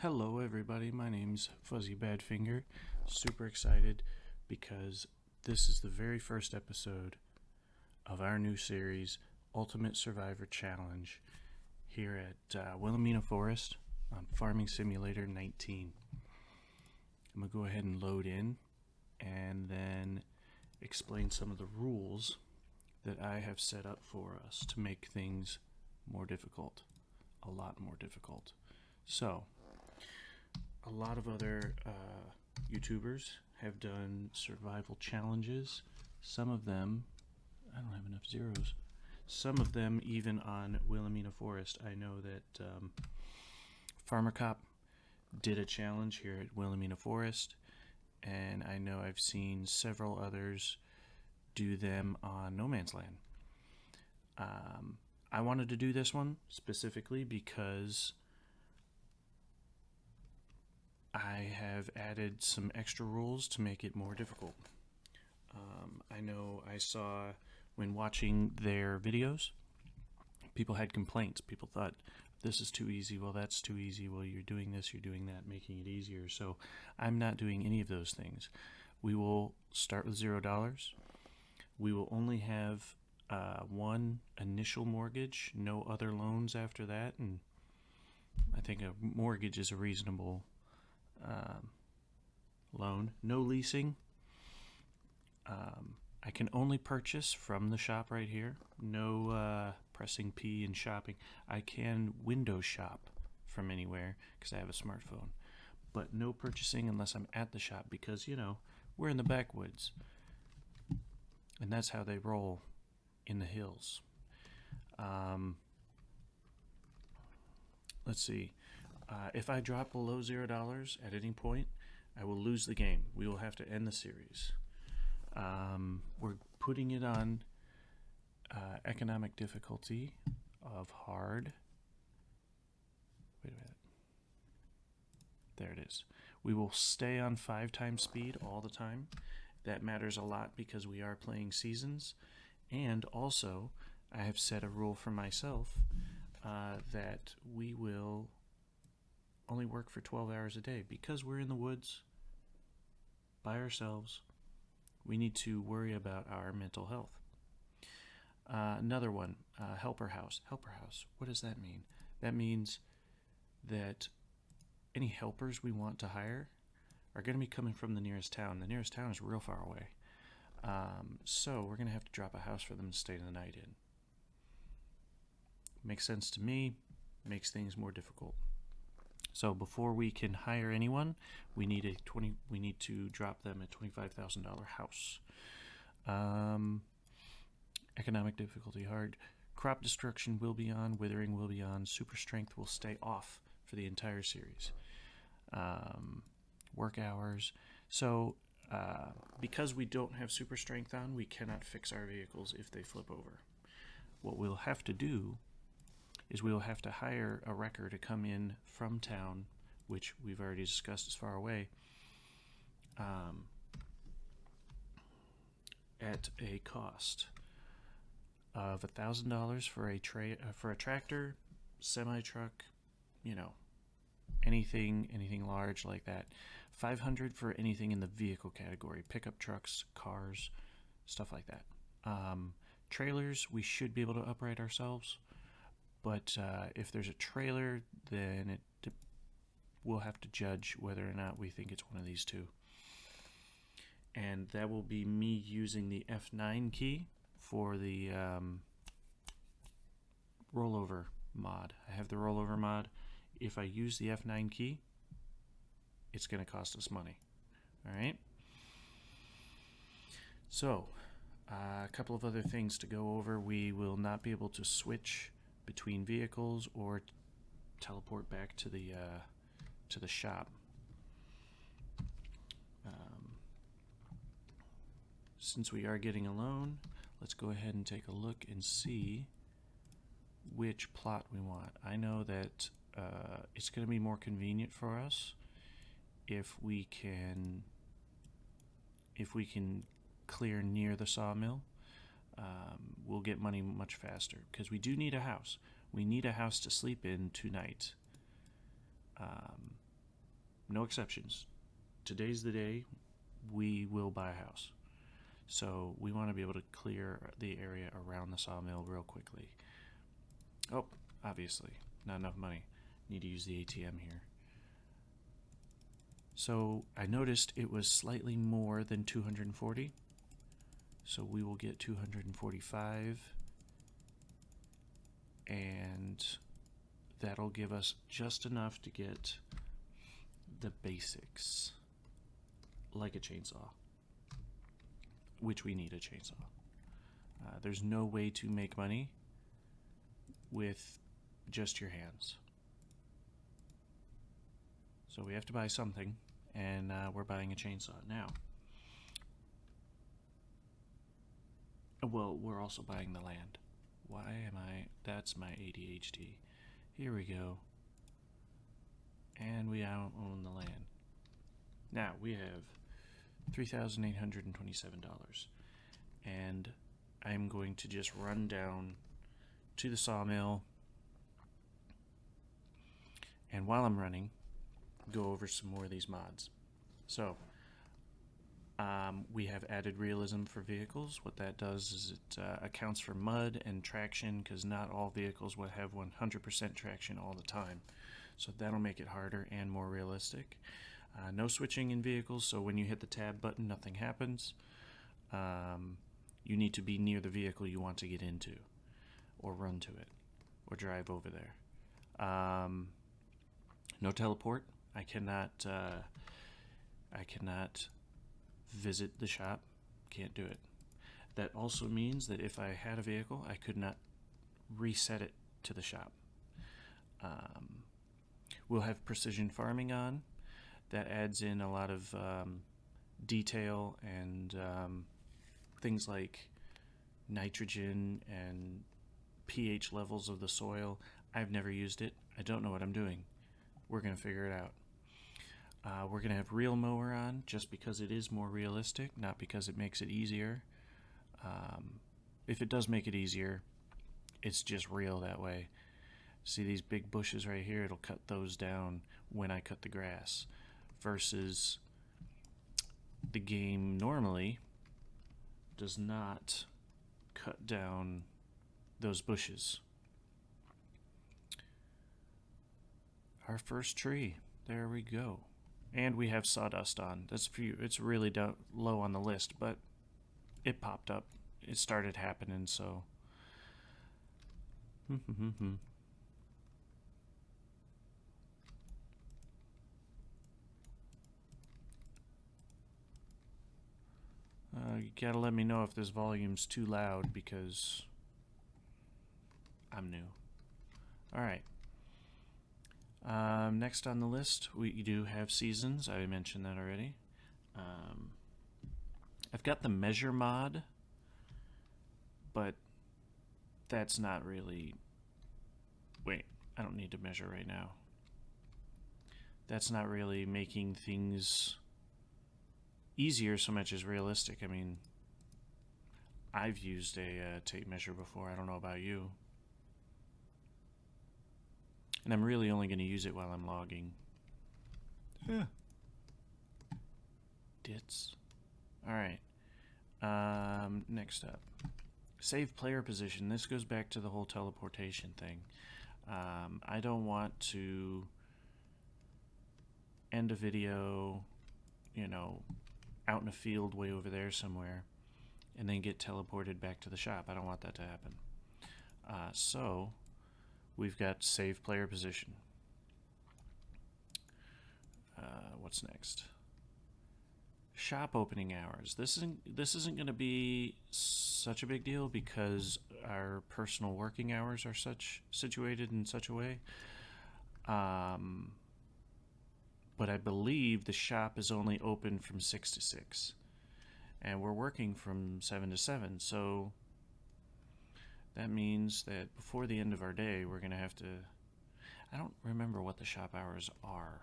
Hello everybody, my name's Fuzzy Badfinger. Super excited because this is the very first episode of our new series, Ultimate Survivor Challenge, here at Wilhelmina Forest on Farming Simulator 19. I'm going to go ahead and load in and then explain some of the rules that I have set up for us to make things more difficult, a lot more difficult. So, a lot of other YouTubers have done survival challenges. Some of them, I don't have enough zeros. Some of them even on Wilhelmina Forest. I know that Farmer Cop did a challenge here at Wilhelmina Forest, and I know I've seen several others do them on No Man's Land. I wanted to do this one specifically because I have added some extra rules to make it more difficult. I know I saw when watching their videos, people had complaints. People thought, this is too easy, well that's too easy, well you're doing this, you're doing that, making it easier. So I'm not doing any of those things. We will start with $0. We will only have one initial mortgage, no other loans after that, and I think a mortgage is a reasonable loan. No leasing. I can only purchase from the shop right here. No pressing P and shopping. I can window shop from anywhere because I have a smartphone, but no purchasing unless I'm at the shop because, you know, we're in the backwoods and that's how they roll in the hills. Let's see. If I drop below $0 at any point, I will lose the game. We will have to end the series. We're putting it on economic difficulty of hard. Wait a minute. There it is. We will stay on 5 times speed all the time. That matters a lot because we are playing seasons. And also, I have set a rule for myself that we will only work for 12 hours a day because we're in the woods by ourselves. We need to worry about our mental health. Another one, helper house. Helper house, what does that mean? That means that any helpers we want to hire are going to be coming from the nearest town. The nearest town is real far away. So we're going to have to drop a house for them to stay the night in. Makes sense to me, makes things more difficult. So before we can hire anyone, we need to drop them a $25,000 house. Economic difficulty hard. Crop destruction will be on, withering will be on, super strength will stay off for the entire series. Work hours. So because we don't have super strength on, we cannot fix our vehicles if they flip over. What we'll have to do is we will have to hire a wrecker to come in from town, which we've already discussed is far away, at a cost of $1,000 for a tractor, semi-truck, you know, anything large like that. $500 for anything in the vehicle category, pickup trucks, cars, stuff like that. Trailers, we should be able to upright ourselves. But if there's a trailer, then we'll have to judge whether or not we think it's one of these two. And that will be me using the F9 key for the rollover mod. I have the rollover mod. If I use the F9 key, it's going to cost us money. All right? So, a couple of other things to go over. We will not be able to switch between vehicles or teleport back to the shop. Since we are getting a loan, let's go ahead and take a look and see which plot we want. I know that it's going to be more convenient for us if we can clear near the sawmill. We'll get money much faster because we do need a house. We need a house to sleep in tonight. no exceptions. Today's the day we will buy a house. So we want to be able to clear the area around the sawmill real quickly. Oh, obviously, not enough money. Need to use the ATM here. So I noticed it was slightly more than 240. So we will get 245. And that'll give us just enough to get the basics, like a chainsaw, which we need a chainsaw. There's no way to make money with just your hands. So we have to buy something, and we're buying a chainsaw now. Well, we're also buying the land. Why am I? That's my ADHD. Here we go. And we own the land. Now we have $3,827. And I'm going to just run down to the sawmill. And while I'm running, go over some more of these mods. So, we have added Realism for vehicles. What that does is it accounts for mud and traction, because not all vehicles will have 100% traction all the time. So that'll make it harder and more realistic. No switching in vehicles, so when you hit the tab button, nothing happens. You need to be near the vehicle you want to get into, or run to it, or drive over there. No teleport. I cannot visit the shop. Can't do it. That also means that if I had a vehicle, I could not reset it to the shop. We'll have precision farming on. That adds in a lot of detail and things like nitrogen and pH levels of the soil. I've never used it. I don't know what I'm doing. We're going to figure it out. We're going to have real mower on just because it is more realistic, not because it makes it easier. If it does make it easier, it's just real that way. See these big bushes right here? It'll cut those down when I cut the grass. Versus the game normally does not cut down those bushes. Our first tree. There we go. And we have sawdust on. That's few. It's really low on the list, but it popped up. It started happening, so. You gotta let me know if this volume's too loud, because I'm new. Alright. Next on the list, we do have seasons. I mentioned that already. I've got the measure mod, but that's not really... Wait, I don't need to measure right now. That's not really making things easier so much as realistic. I mean, I've used a tape measure before. I don't know about you. And I'm really only going to use it while I'm logging. Dits. Alright. Next up. Save player position. This goes back to the whole teleportation thing. I don't want to end a video, you know, out in a field way over there somewhere, and then get teleported back to the shop. I don't want that to happen. So we've got save player position. What's next? Shop opening hours. This isn't going to be such a big deal because our personal working hours are situated in such a way. But I believe the shop is only open from 6 to 6, and we're working from 7 to 7. So that means that before the end of our day, we're going to have to... I don't remember what the shop hours are,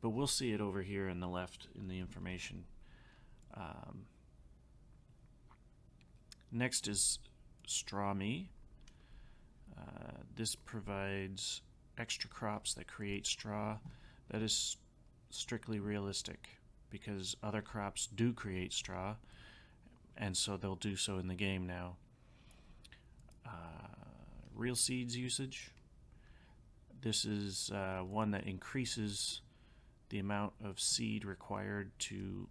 but we'll see it over here in the left in the information. Next is Straw Me. This provides extra crops that create straw That is strictly realistic because other crops do create straw, and so they'll do so in the game now. Real seeds usage. This is one that increases the amount of seed required to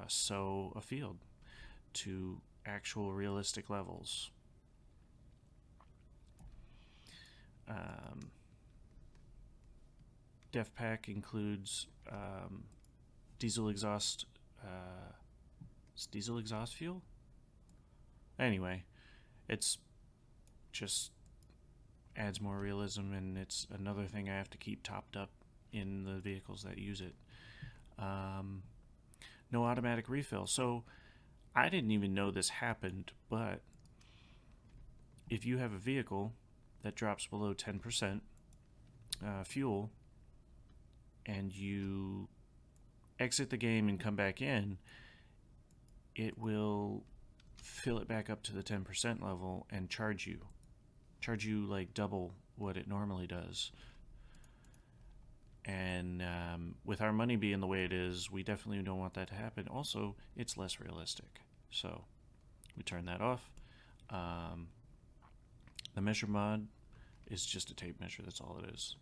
sow a field to actual realistic levels. Def Pack includes diesel exhaust fuel. Anyway, it's just adds more realism, and it's another thing I have to keep topped up in the vehicles that use it. No automatic refill. So I didn't even know this happened, but if you have a vehicle that drops below 10% fuel and you exit the game and come back in, it will fill it back up to the 10% level and charge you like double what it normally does. And with our money being the way it is, we definitely don't want that to happen. Also, it's less realistic, so we turn that off. The measure mod is just a tape measure, that's all it is.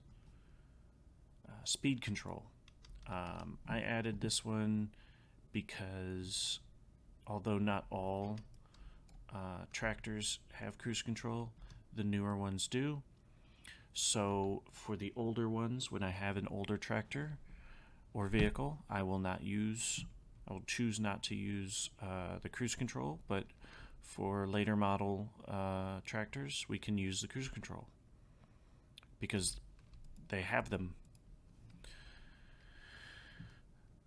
Speed control. I added this one because although not all tractors have cruise control, the newer ones do. So for the older ones, when I have an older tractor or vehicle, I will choose not to use the cruise control, but for later model tractors, we can use the cruise control because they have them.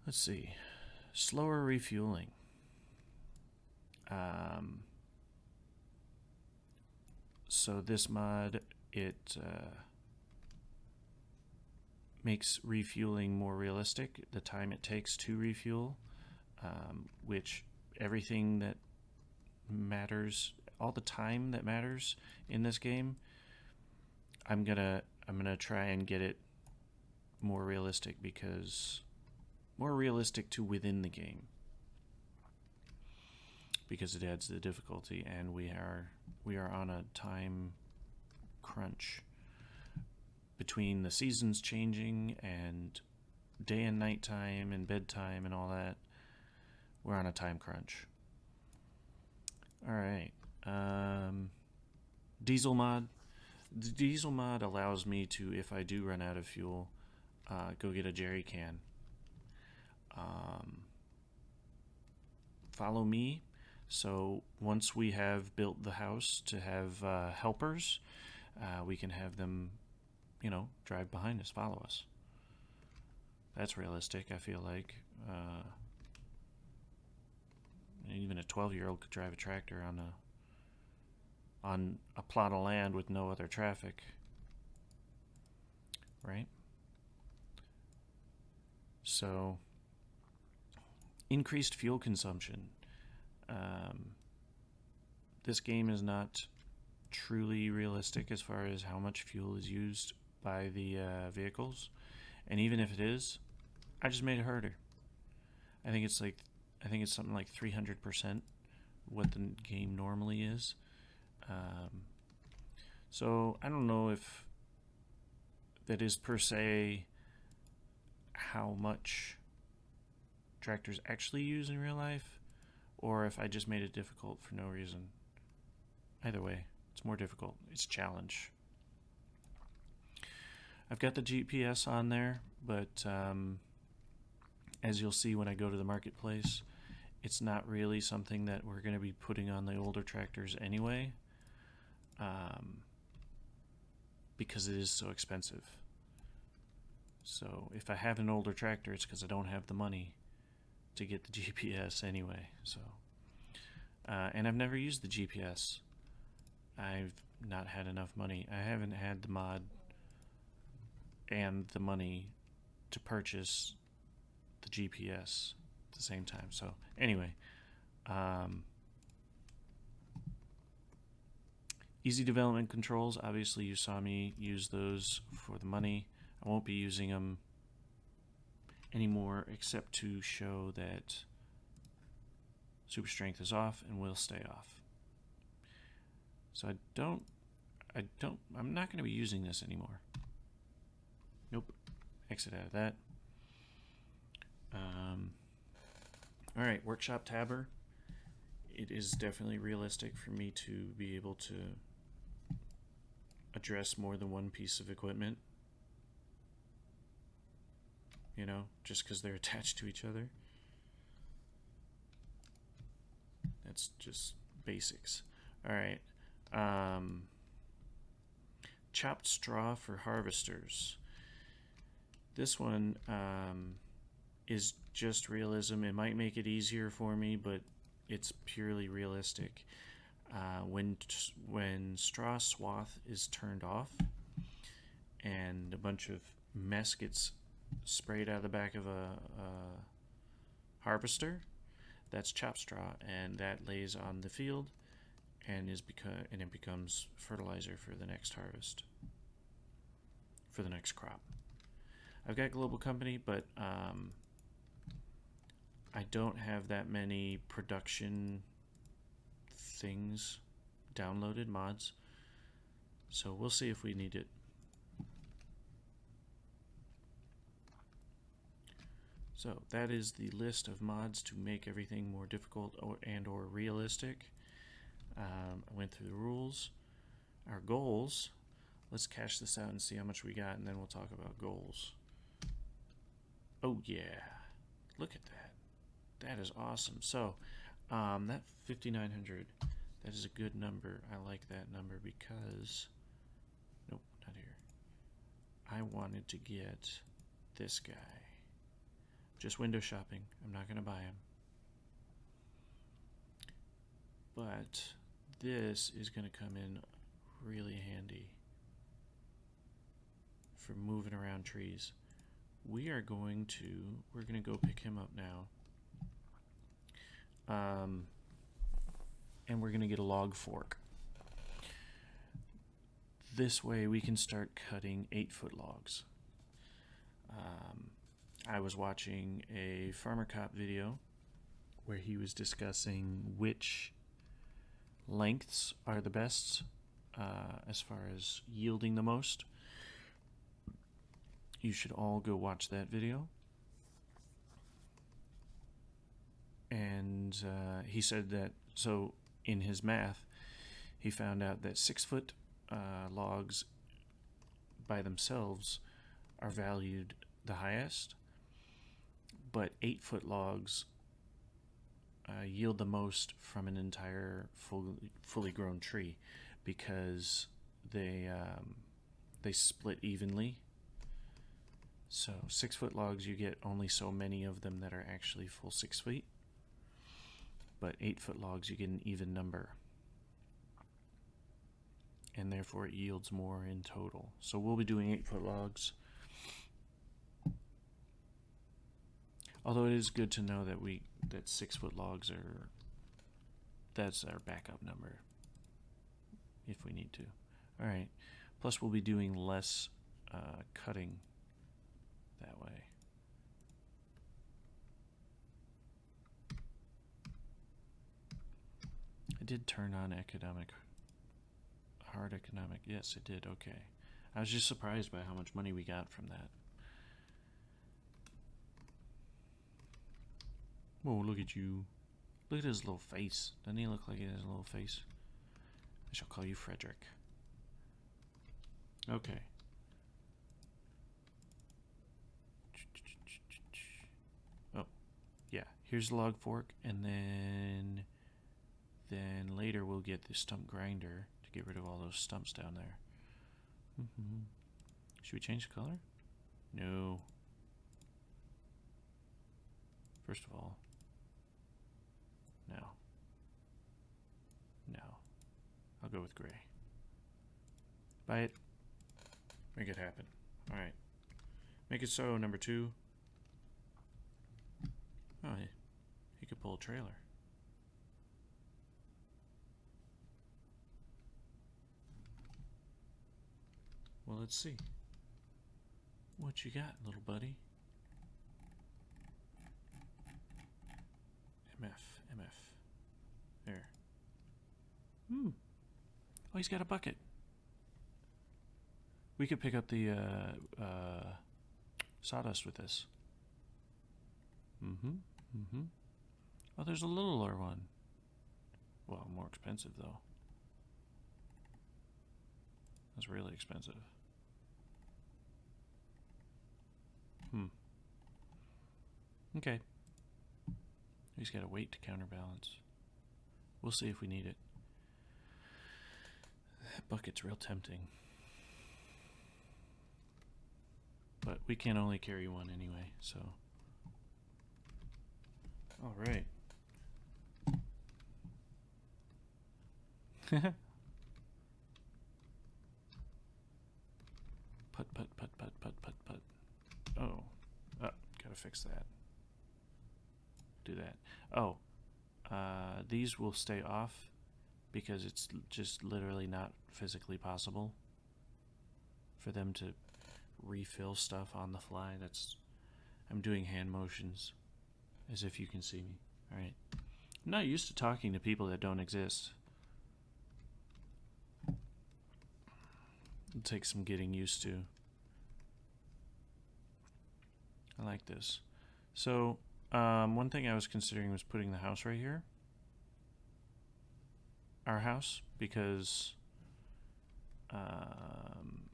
Let's see. Slower refueling. So this mod, it makes refueling more realistic, the time it takes to refuel, which everything that matters, all the time that matters in this game, I'm gonna try and get it more realistic, because more realistic to within the game, because it adds the difficulty, and we are on a time crunch between the seasons changing and day and night time and bedtime and all that. We're on a time crunch. All right. Diesel mod. The diesel mod allows me to, if I do run out of fuel, go get a jerry can. Follow me. So once we have built the house to have helpers, we can have them, drive behind us, follow us. That's realistic, I feel like. Even a 12-year-old could drive a tractor on a plot of land with no other traffic, right? So, increased fuel consumption. This game is not truly realistic as far as how much fuel is used by the vehicles, and even if it is, I just made it harder. I think it's something like 300% what the game normally is. So I don't know if that is per se how much tractors actually use in real life, or if I just made it difficult for no reason. Either way, it's more difficult. It's a challenge. I've got the GPS on there, but as you'll see when I go to the marketplace, it's not really something that we're going to be putting on the older tractors anyway, because it is so expensive. So if I have an older tractor, it's because I don't have the money to get the GPS anyway. So, and I've never used the GPS. I've not had enough money. I haven't had the mod and the money to purchase the GPS at the same time. So anyway, easy development controls. Obviously you saw me use those for the money. I won't be using them anymore except to show that super strength is off and will stay off. So I'm not going to be using this anymore. Nope. Exit out of that. All right, workshop tabber. It is definitely realistic for me to be able to address more than one piece of equipment. You know, just because they're attached to each other. That's just basics. All right. Chopped straw for harvesters. This one is just realism. It might make it easier for me, but it's purely realistic. When straw swath is turned off and a bunch of mess gets sprayed out of the back of a harvester, that's chopped straw, and that lays on the field and it becomes fertilizer for the next harvest, for the next crop. I've got Global Company, but I don't have that many production things downloaded, mods, so we'll see if we need it. So that is the list of mods to make everything more difficult or realistic. I went through the rules. Our goals, let's cash this out and see how much we got, and then we'll talk about goals. Oh yeah, look at that. That is awesome. So that 5,900, that is a good number. I like that number because, nope, not here. I wanted to get this guy. Just window shopping. I'm not going to buy him. But this is going to come in really handy for moving around trees. We're going to go pick him up now. And we're going to get a log fork. This way we can start cutting 8-foot logs. I was watching a Farmer Cop video where he was discussing which lengths are the best as far as yielding the most. You should all go watch that video. And he said that, so in his math, he found out that 6-foot logs by themselves are valued the highest, but 8-foot logs yield the most from an entire fully grown tree because they split evenly. So 6-foot logs, you get only so many of them that are actually full 6 feet, but 8-foot logs you get an even number, and therefore it yields more in total. So we'll be doing 8-foot logs. Although it is good to know that that 6-foot logs that's our backup number if we need to. All right. Plus we'll be doing less cutting that way. I did turn on hard economic. Yes, it did. Okay. I was just surprised by how much money we got from that. Whoa, look at you. Look at his little face. Doesn't he look like he has a little face? I shall call you Frederick. Okay. Oh, yeah. Here's the log fork, and then later we'll get the stump grinder to get rid of all those stumps down there. Should we change the color? No. First of all, no. I'll go with gray. Buy it. Make it happen. Alright. Make it so, number 2. Oh, he could pull a trailer. Well, let's see. What you got, little buddy? MF. There. Oh, he's got a bucket. We could pick up the sawdust with this. Oh, there's a littler one. Well, more expensive though. That's really expensive. Okay. He's got a weight to counterbalance. We'll see if we need it. That bucket's real tempting. But we can only carry one anyway, so. All right. Put. Oh, gotta fix that. Do that. Oh, these will stay off because it's just literally not physically possible for them to refill stuff on the fly. I'm doing hand motions as if you can see me. All right. I'm not used to talking to people that don't exist. It'll take some getting used to. I like this. So one thing I was considering was putting the house right here. Our house, because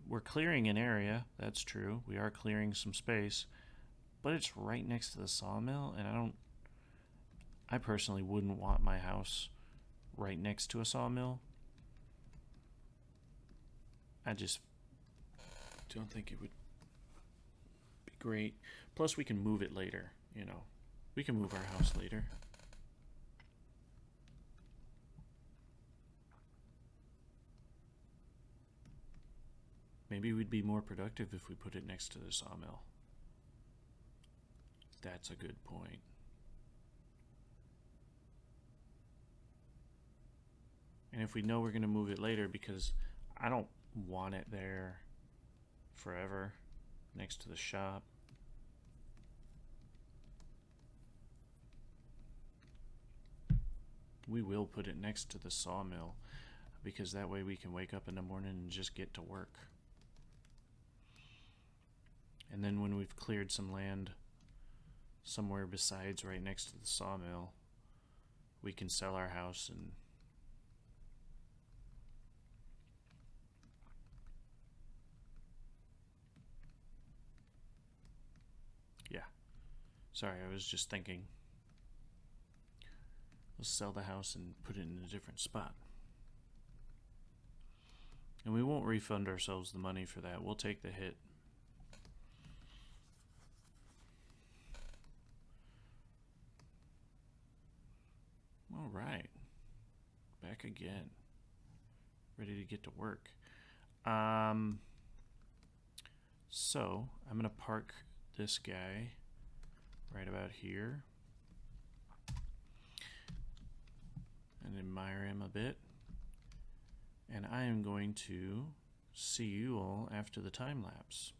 we're clearing an area. That's true. We are clearing some space, but it's right next to the sawmill, and I personally wouldn't want my house right next to a sawmill. I just don't think it would be great. Plus, we can move it later, you know. We can move our house later. Maybe we'd be more productive if we put it next to the sawmill. That's a good point. And if we know we're going to move it later, because I don't want it there forever next to the shop. We will put it next to the sawmill because that way we can wake up in the morning and just get to work. And then when we've cleared some land somewhere besides right next to the sawmill, we can sell our house and yeah. Sorry, I was just thinking. We'll sell the house and put it in a different spot. And we won't refund ourselves the money for that. We'll take the hit. All right. Back again. Ready to get to work. So I'm going to park this guy right about here and admire him a bit. And I am going to see you all after the time lapse.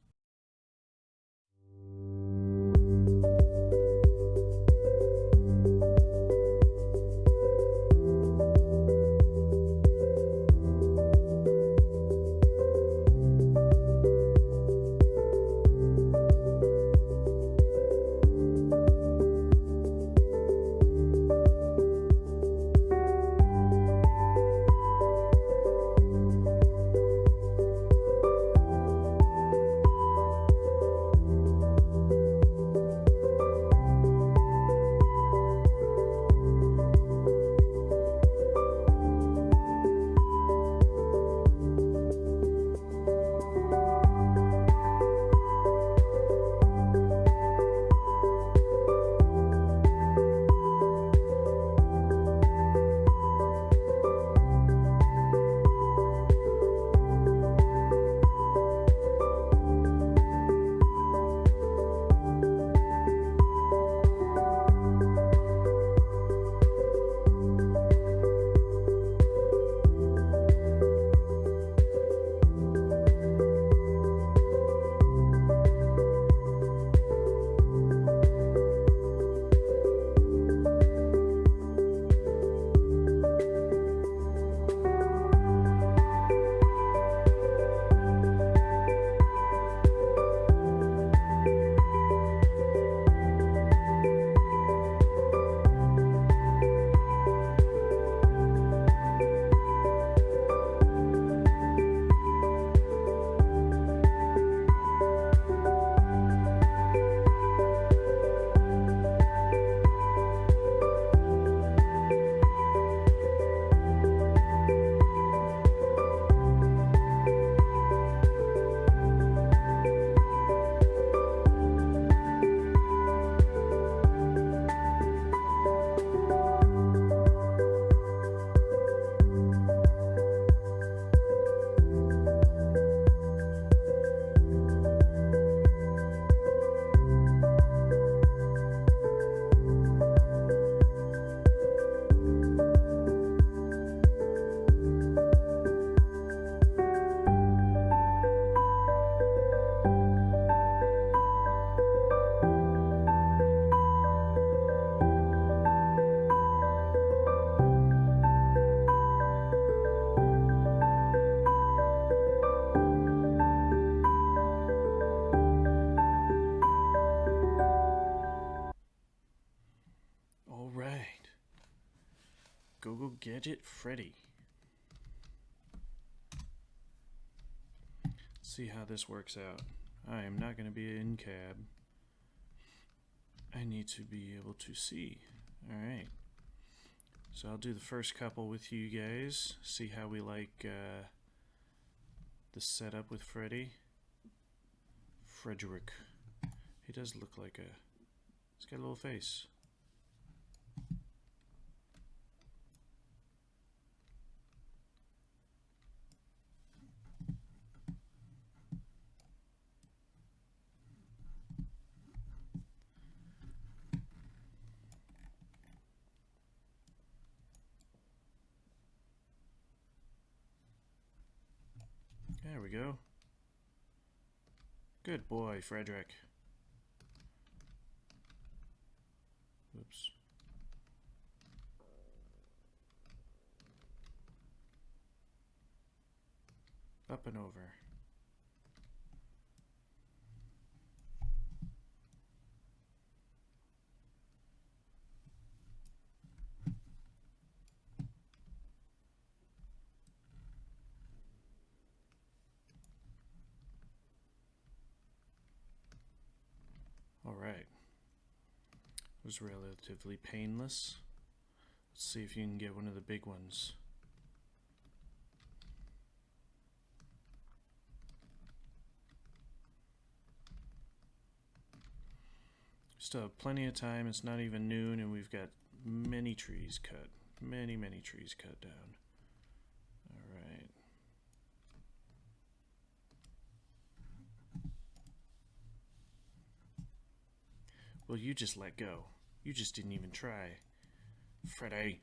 Gadget Freddy. See how this works out. I am not going to be in cab. I need to be able to see. Alright. So I'll do the first couple with you guys. See how we like the setup with Freddy. Frederick. He does look like a... He's got a little face. There we go. Good boy, Frederick. Oops. Up and over. All right. It was relatively painless. Let's see if you can get one of the big ones. Still have plenty of time. It's not even noon and we've got many trees cut. Many trees cut down. All right. Well, you just let go. You just didn't even try. Freddy.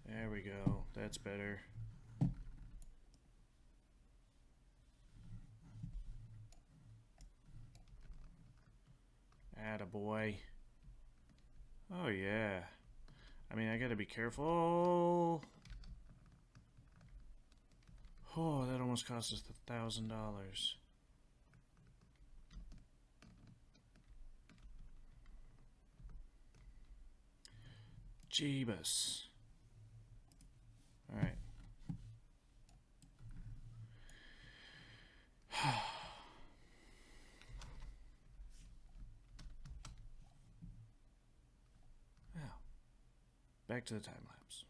There we go. That's better. Attaboy. Oh, yeah. I mean, I gotta be careful. Oh, that almost cost us $1,000. Jeebus. All right. Now, back to the time lapse.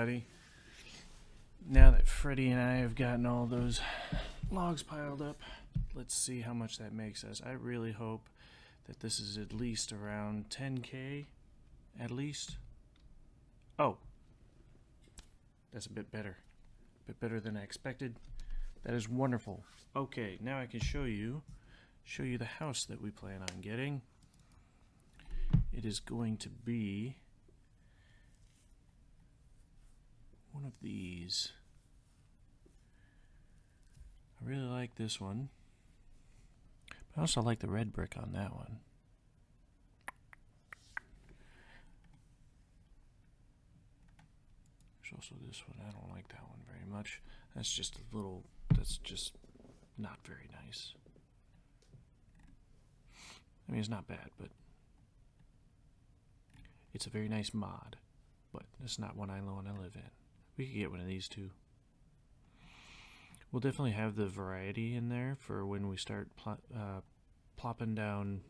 everybody. Now that Freddie and I have gotten all those logs piled up, let's see how much that makes us. I really hope that this is at least around 10K, at least. Oh, that's a bit better. A bit better than I expected. That is wonderful. Okay, now I can show you the house that we plan on getting. It is going to be one of these. I really like this one. I also like the red brick on that one. There's also this one. I don't like that one very much. That's just not very nice. I mean, it's not bad, but it's a very nice mod. But it's not one I want to live in. We could get one of these too. We'll definitely have the variety in there for when we start plopping down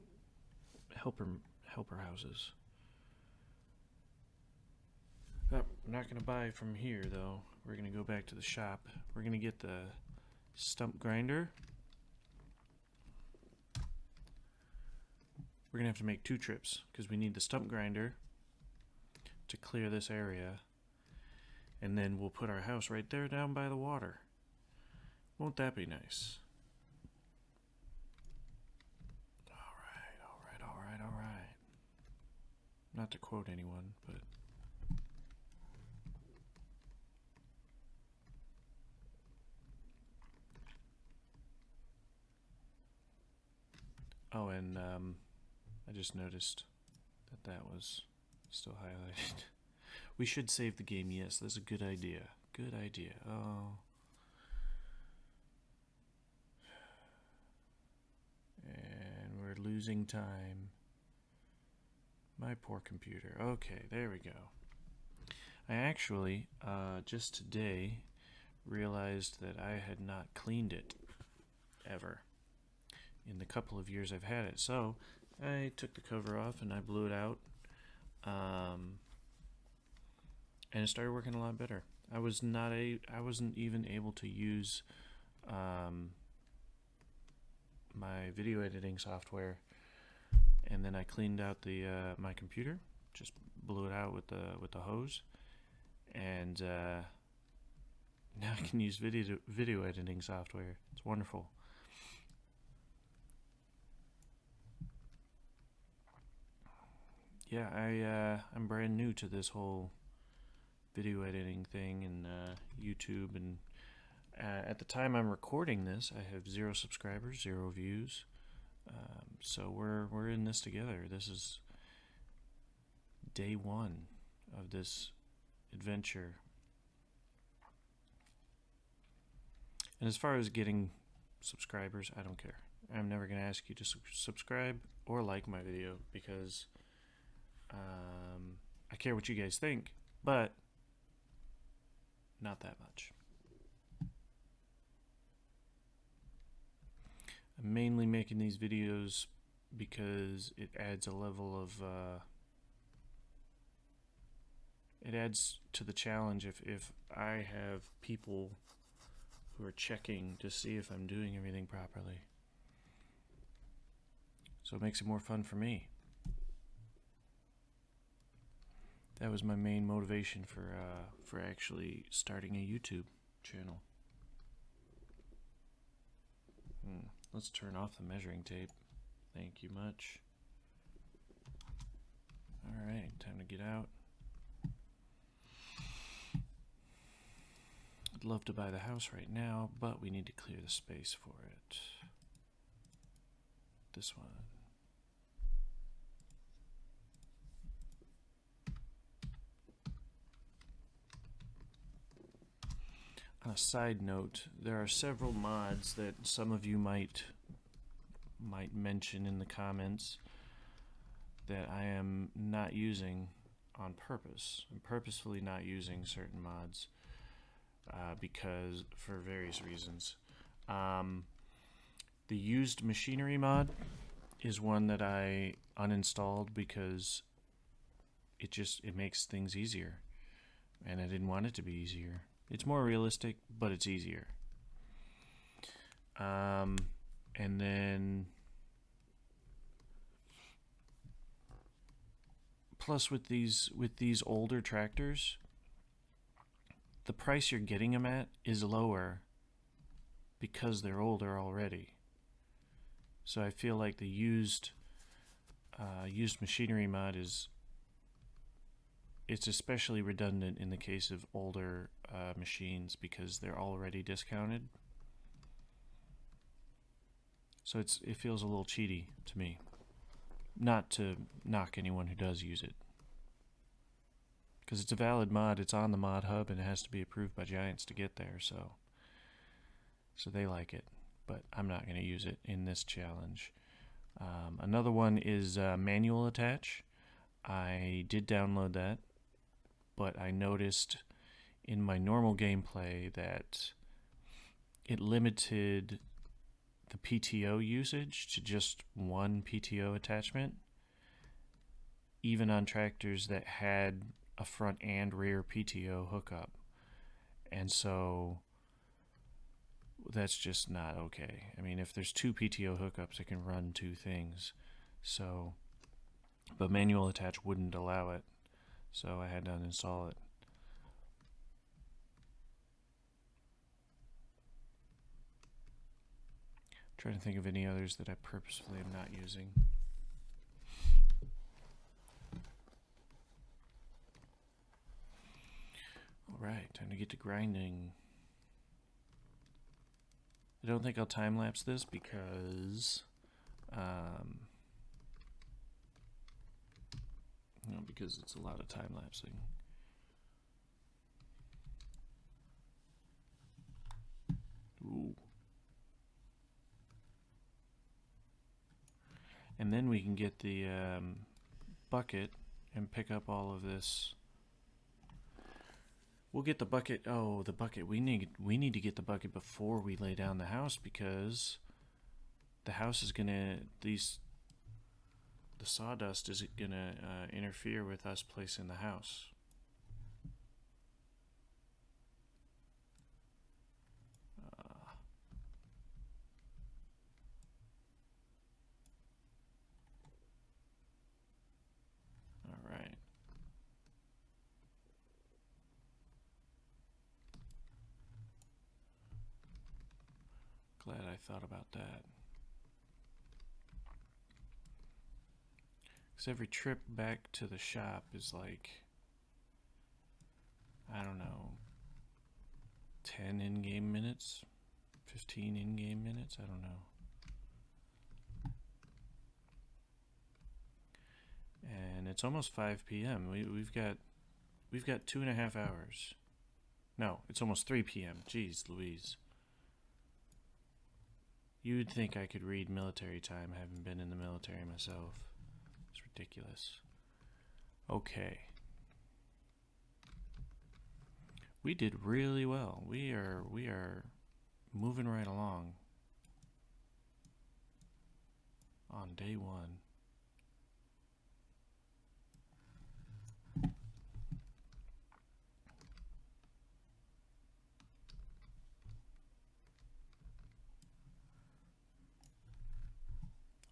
helper houses. Oh, we're not going to buy from here though. We're going to go back to the shop. We're going to get the stump grinder. We're going to have to make 2 trips because we need the stump grinder to clear this area. And then we'll put our house right there down by the water. Won't that be nice? All right. Not to quote anyone, but oh, and I just noticed that was still highlighted. We should save the game. Yes, that's a good idea. Good idea. Oh. And we're losing time. My poor computer. Okay, there we go. I actually, just today, realized that I had not cleaned it ever in the couple of years I've had it. So I took the cover off and I blew it out. And it started working a lot better. I wasn't even able to use my video editing software, and then I cleaned out the my computer, just blew it out with the hose, and now I can use video editing software. It's wonderful. Yeah, I'm brand new to this whole video editing thing and YouTube, and at the time I'm recording this, I have 0 subscribers, 0 views. So we're in this together. This is day 1 of this adventure. And as far as getting subscribers, I don't care. I'm never going to ask you to subscribe or like my video because I care what you guys think, but not that much. I'm mainly making these videos because it adds a level of it adds to the challenge if I have people who are checking to see if I'm doing everything properly. So it makes it more fun for me. That was my main motivation for actually starting a YouTube channel. Let's turn off the measuring tape. Thank you much. Alright, time to get out. I'd love to buy the house right now, but we need to clear the space for it. This one. On a side note, there are several mods that some of you might mention in the comments that I am not using on purpose. I'm purposefully not using certain mods because for various reasons. The used machinery mod is one that I uninstalled because it makes things easier. and I didn't want it to be easier. It's more realistic, but it's easier. And then plus with these older tractors, the price you're getting them at is lower because they're older already. So I feel like the used machinery mod it's especially redundant in the case of older machines because they're already discounted. So it feels a little cheaty to me. Not to knock anyone who does use it, because it's a valid mod. It's on the mod hub and it has to be approved by Giants to get there. So they like it, but I'm not going to use it in this challenge. Another one is manual attach. I did download that, but I noticed in my normal gameplay that it limited the PTO usage to just one PTO attachment, even on tractors that had a front and rear PTO hookup. And so that's just not okay. I mean, if there's two PTO hookups, it can run two things. So, but manual attach wouldn't allow it, so I had to uninstall it. Trying to think of any others that I purposefully am not using. Alright, time to get to grinding. I don't think I'll time lapse this because because it's a lot of time lapsing. Ooh. And then we can get the bucket and pick up all of this. We'll get the bucket. Oh, the bucket. We need to get the bucket before we lay down the house, because the house is gonna the sawdust is gonna interfere with us placing the house. Glad I thought about that. Because every trip back to the shop is like, I don't know, 10 in-game minutes? 15 in-game minutes? I don't know. And it's almost 5 p.m. We've got 2.5 hours. No, it's almost 3 p.m. Jeez Louise. You would think I could read military time, having been in the military myself. It's ridiculous. Okay. We did really well. We are moving right along on day one.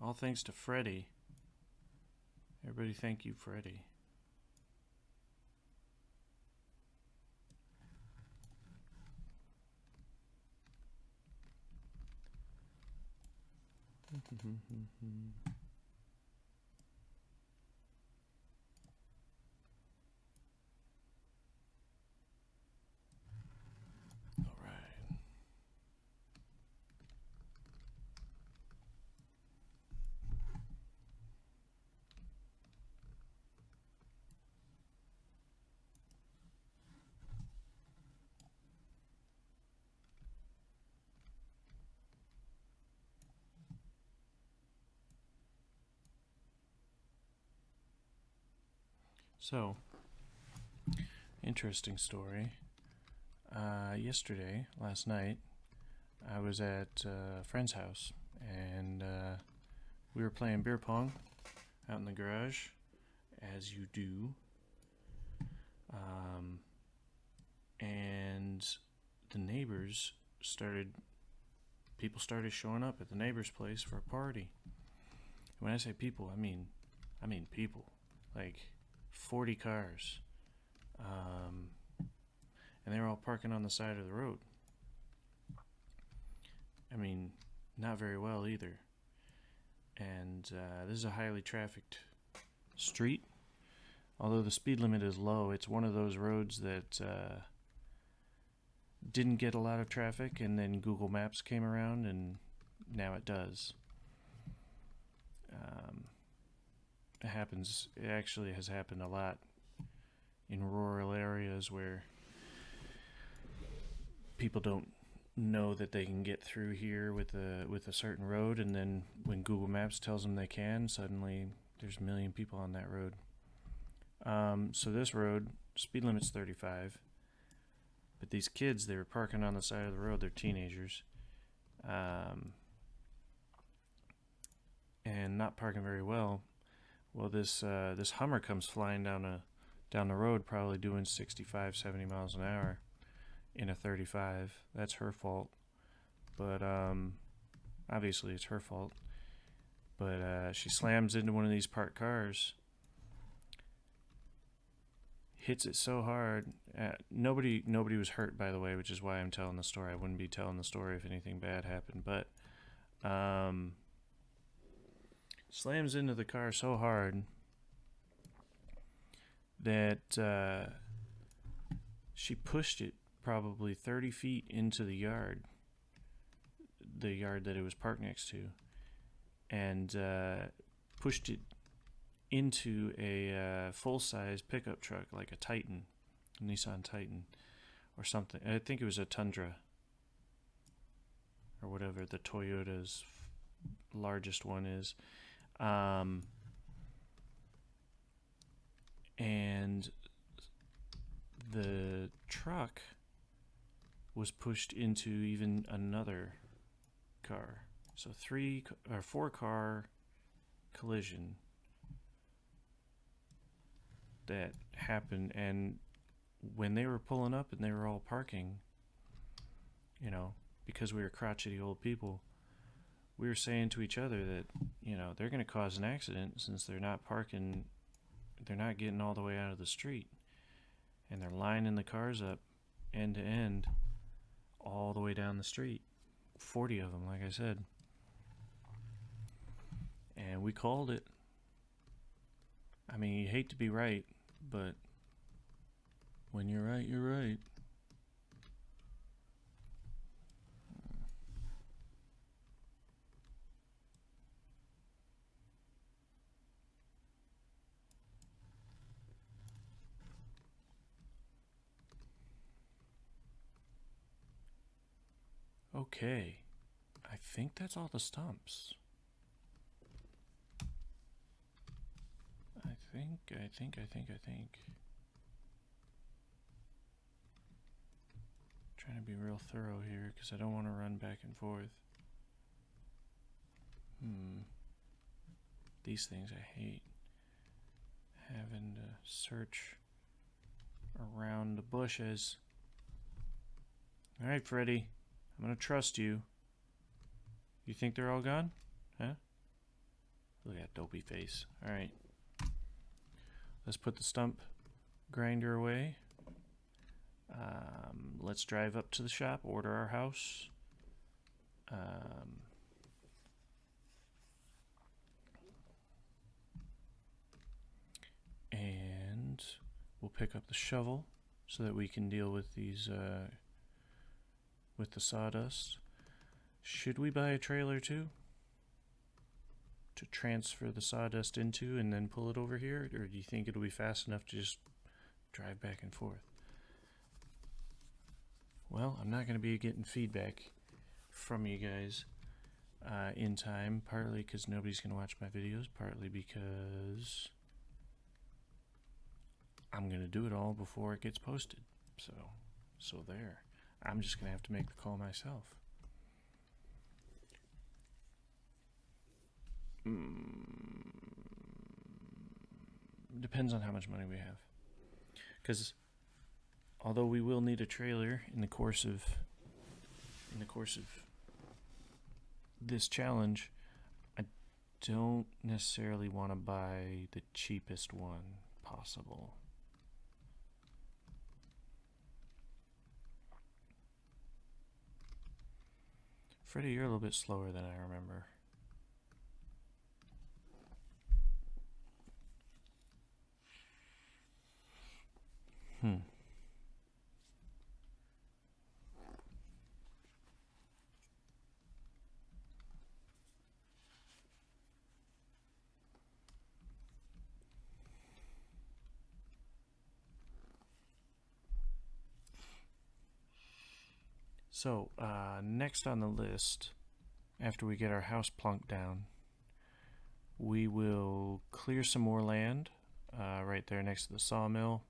All thanks to Freddy. Everybody thank you, Freddy. All right. So, interesting story. Last night, I was at a friend's house, and we were playing beer pong out in the garage, as you do. and the neighbors people started showing up at the neighbor's place for a party. When I say people, I mean people, like 40 cars, and they were all parking on the side of the road. I mean, not very well either. And this is a highly trafficked street. Although the speed limit is low, it's one of those roads that didn't get a lot of traffic, and then Google Maps came around, and now it does. It happens. It actually has happened a lot in rural areas where people don't know that they can get through here with a certain road, and then when Google Maps tells them they can, suddenly there's a million people on that road. So this road, speed limit's 35, but these kids, they were parking on the side of the road. They're teenagers, and not parking very well. Well, this Hummer comes flying down the road, probably doing 65, 70 miles an hour in a 35. That's her fault, but obviously it's her fault. But she slams into one of these parked cars, hits it so hard. Nobody was hurt, by the way, which is why I'm telling the story. I wouldn't be telling the story if anything bad happened, but slams into the car so hard that she pushed it probably 30 feet into the yard that it was parked next to, and pushed it into a full-size pickup truck, like a Nissan Titan or something. I think it was a Tundra or whatever the Toyota's largest one is. And the truck was pushed into even another car. So 4 car collision that happened. And when they were pulling up and they were all parking, because we were crotchety old people, we were saying to each other that, they're going to cause an accident since they're not parking, they're not getting all the way out of the street, and they're lining the cars up end to end all the way down the street. 40 of them, like I said. And we called it. I mean, you hate to be right, but when you're right, you're right. Okay, I think that's all the stumps. I think. Trying to be real thorough here because I don't want to run back and forth. These things I hate. Having to search around the bushes. Alright, Freddy. I'm gonna trust you. You think they're all gone? Huh? Look at that dopey face. Alright. Let's put the stump grinder away. Let's drive up to the shop, order our house. And we'll pick up the shovel so that we can deal with these with the sawdust. Should we buy a trailer too to transfer the sawdust into and then pull it over here, or do you think it'll be fast enough to just drive back and forth? Well, I'm not going to be getting feedback from you guys in time, partly because nobody's going to watch my videos, partly because I'm going to do it all before it gets posted. So there. I'm just going to have to make the call myself. Depends on how much money we have. Because although we will need a trailer in the course of this challenge, I don't necessarily want to buy the cheapest one possible. Freddie, you're a little bit slower than I remember. So, next on the list, after we get our house plunked down, we will clear some more land right there next to the sawmill,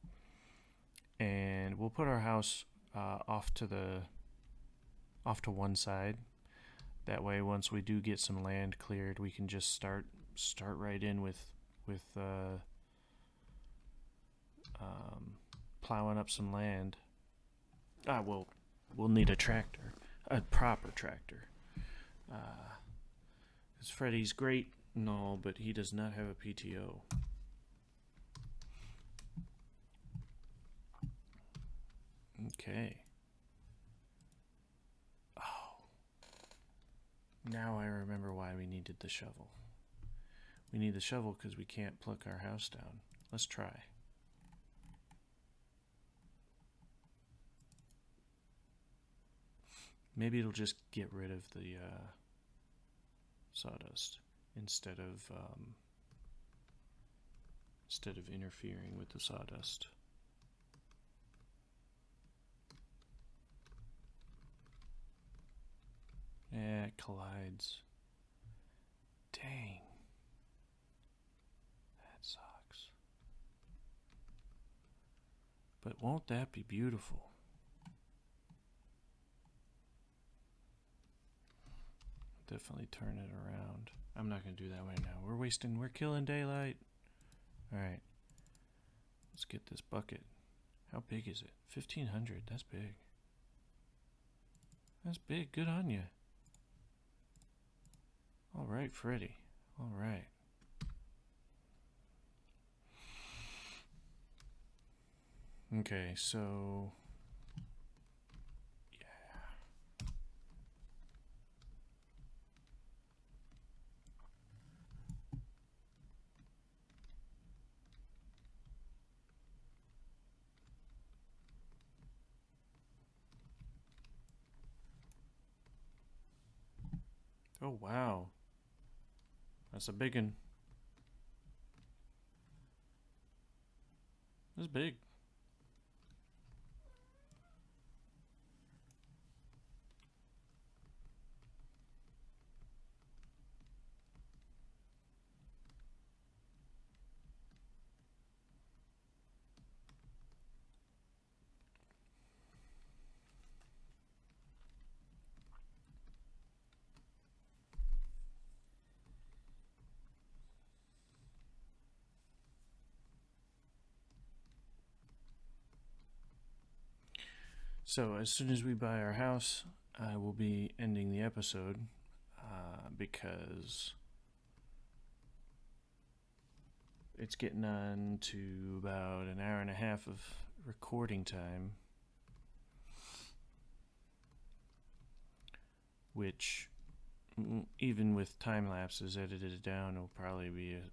and we'll put our house off to one side. That way, once we do get some land cleared, we can just start right in with plowing up some land. We'll need a tractor, a proper tractor. Because Freddy's great and all, but he does not have a PTO. Okay. Oh. Now I remember why we needed the shovel. We need the shovel because we can't pluck our house down. Let's try. Maybe it'll just get rid of the sawdust instead of interfering with the sawdust. Yeah, it collides. Dang. That sucks. But won't that be beautiful? Definitely turn it around. I'm not going to do that right now. We're killing daylight. Alright. Let's get this bucket. How big is it? 1,500. That's big. That's big. Good on you. Alright, Freddy. Alright. Okay, so... Oh, wow. That's a big one. That's big. So as soon as we buy our house, I will be ending the episode because it's getting on to about an hour and a half of recording time, which even with time lapses edited down will probably be a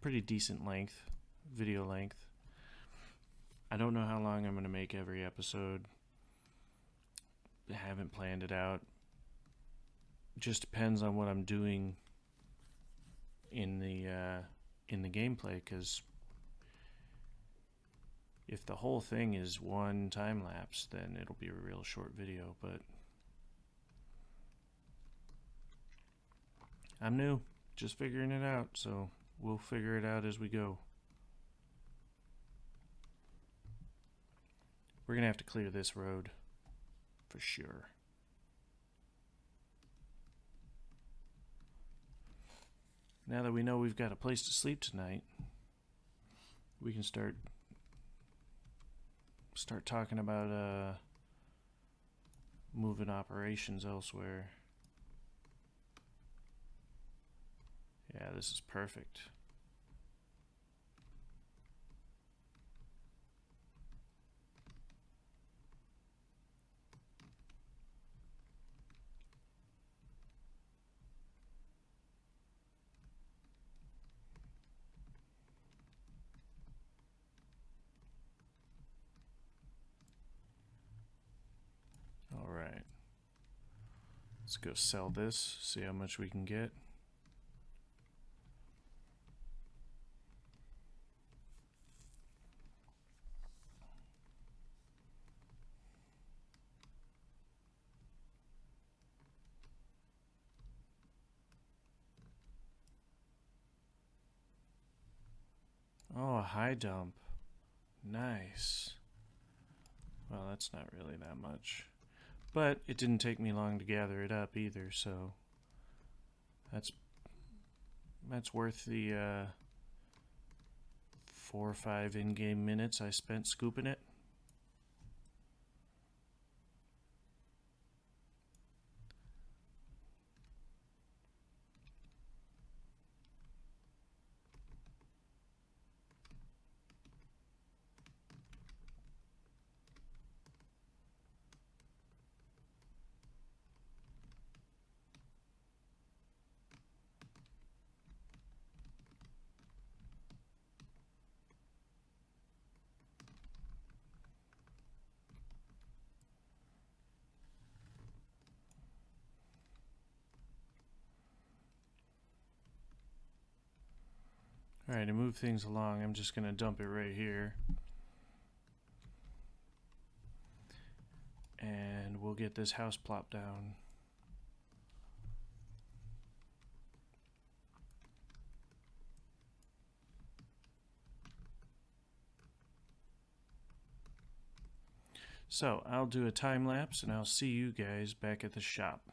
pretty decent length, video length. I don't know how long I'm going to make every episode. I haven't planned it out. It just depends on what I'm doing in the gameplay, because if the whole thing is one time lapse, then it'll be a real short video, but I'm new, just figuring it out, so we'll figure it out as we go. We're going to have to clear this road for sure. Now that we know we've got a place to sleep tonight, we can start start talking about moving operations elsewhere. Yeah, this is perfect. All right. Let's go sell this, see how much we can get. Oh, a high dump. Nice. Well, that's not really that much. But it didn't take me long to gather it up either, so that's worth the 4 or 5 in-game minutes I spent scooping it. Alright, to move things along, I'm just going to dump it right here. And we'll get this house plopped down. So, I'll do a time lapse and I'll see you guys back at the shop.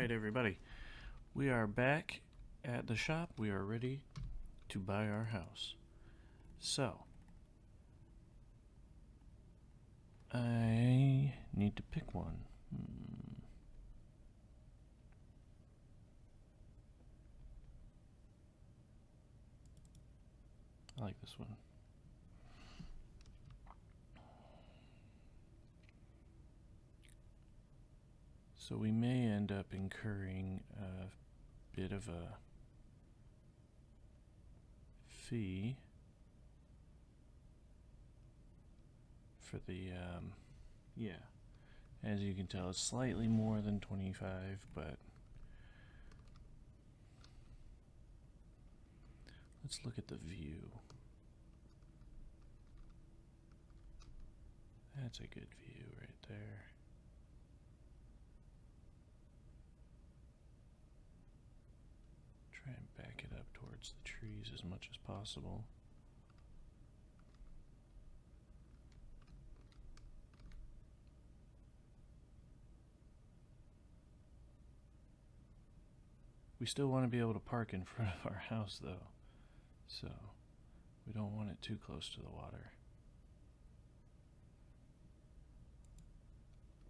Everybody, we are back at the shop. We are ready to buy our house. So, I need to pick one. I like this one. So we may end up incurring a bit of a fee for the, yeah. As you can tell, it's slightly more than 25, but let's look at the view. That's a good view right there. Try and back it up towards the trees as much as possible. We still want to be able to park in front of our house though, so we don't want it too close to the water.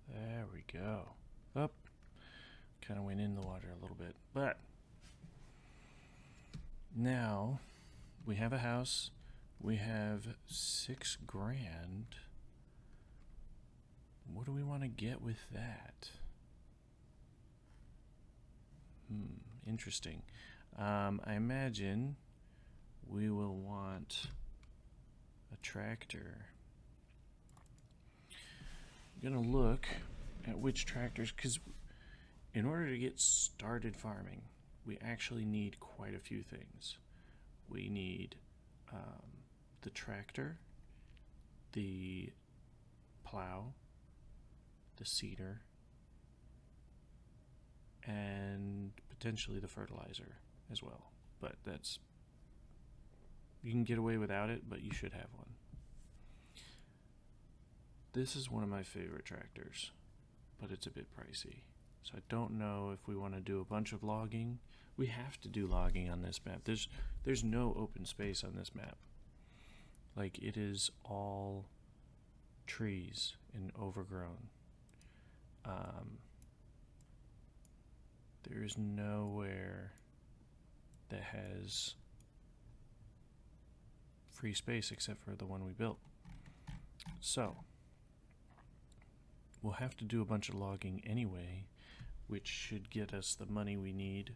There we go. Up. Kind of went in the water a little bit, but now we have a house. We have $6,000 what do we want to get with that? Interesting. I imagine we will want a tractor. I'm going to look at which tractors, because in order to get started farming, we actually need quite a few things. We need the tractor, the plow, the seeder, and potentially the fertilizer as well. But that's, you can get away without it, but you should have one. This is one of my favorite tractors, but it's a bit pricey. So I don't know if we want to do a bunch of logging. We have to do logging on this map. There's no open space on this map. Like, it is all trees and overgrown. There is nowhere that has free space except for the one we built. So we'll have to do a bunch of logging anyway, which should get us the money we need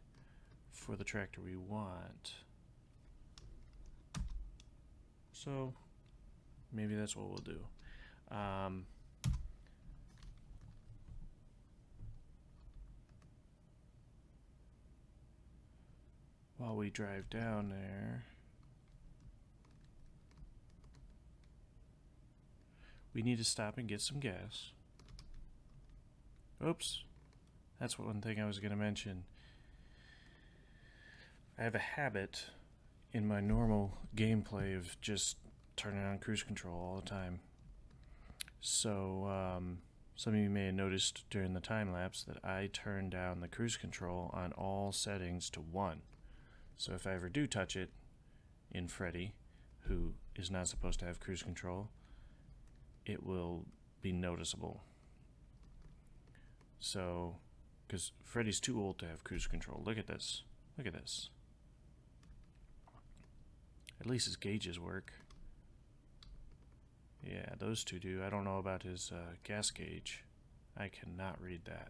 for the tractor we want. So maybe that's what we'll do. While we drive down there, we need to stop and get some gas. Oops, that's one thing I was going to mention. I have a habit in my normal gameplay of just turning on cruise control all the time. So some of you may have noticed during the time lapse that I turned down the cruise control on all settings to 1. So if I ever do touch it in Freddy, who is not supposed to have cruise control, it will be noticeable. So, because Freddy's too old to have cruise control. Look at this. Look at this. At least his gauges work. Yeah, those two do. I don't know about his gas gauge. I cannot read that.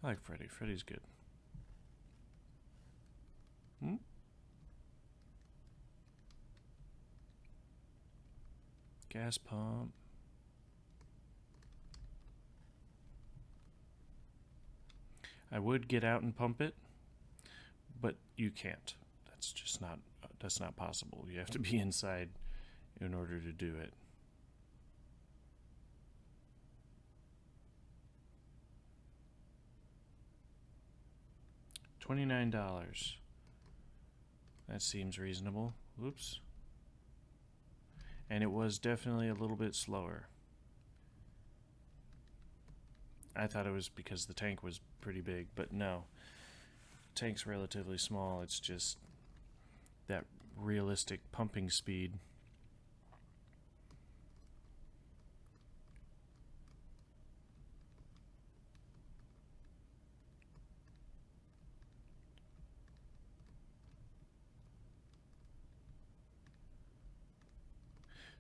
I like Freddy. Freddy's good. Gas pump. I would get out and pump it, but you can't. That's just not, that's not possible. You have to be inside in order to do it. $29. That seems reasonable. Oops. And it was definitely a little bit slower. I thought it was because the tank was pretty big, but no. The tank's relatively small. It's just that realistic pumping speed.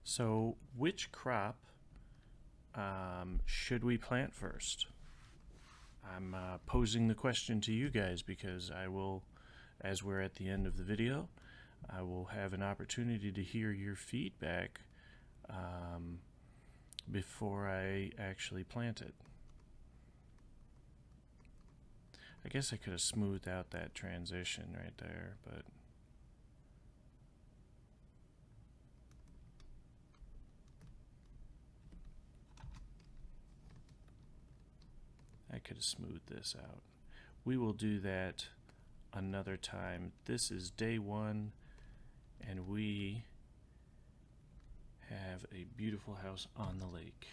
So, which crop should we plant first? I'm posing the question to you guys because I will, as we're at the end of the video, I will have an opportunity to hear your feedback before I actually plant it. I guess I could have smoothed out that transition right there, but I could have smoothed this out. We will do that another time. This is day 1, and we have a beautiful house on the lake.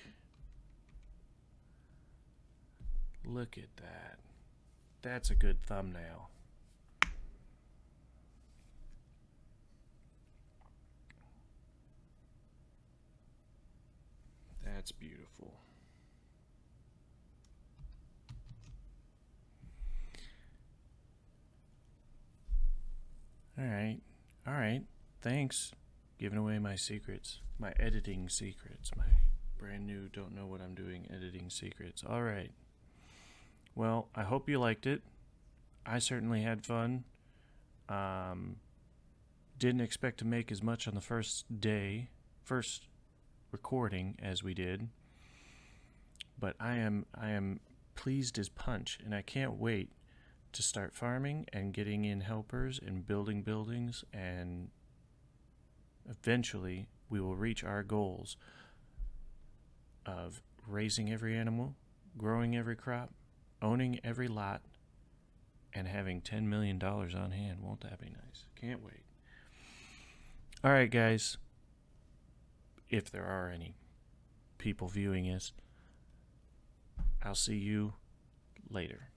Look at that. That's a good thumbnail. That's beautiful. All right. thanks. Giving away my secrets. My editing secrets. My brand new, don't know what I'm doing editing secrets. All right. Well, I hope you liked it. I certainly had fun. Didn't expect to make as much on the first recording as we did. But I am pleased as punch, and I can't wait to start farming and getting in helpers and building buildings, and eventually we will reach our goals of raising every animal, growing every crop, owning every lot, and having $10 million on hand. Won't that be nice? Can't wait. All right, guys. If there are any people viewing this, I'll see you later.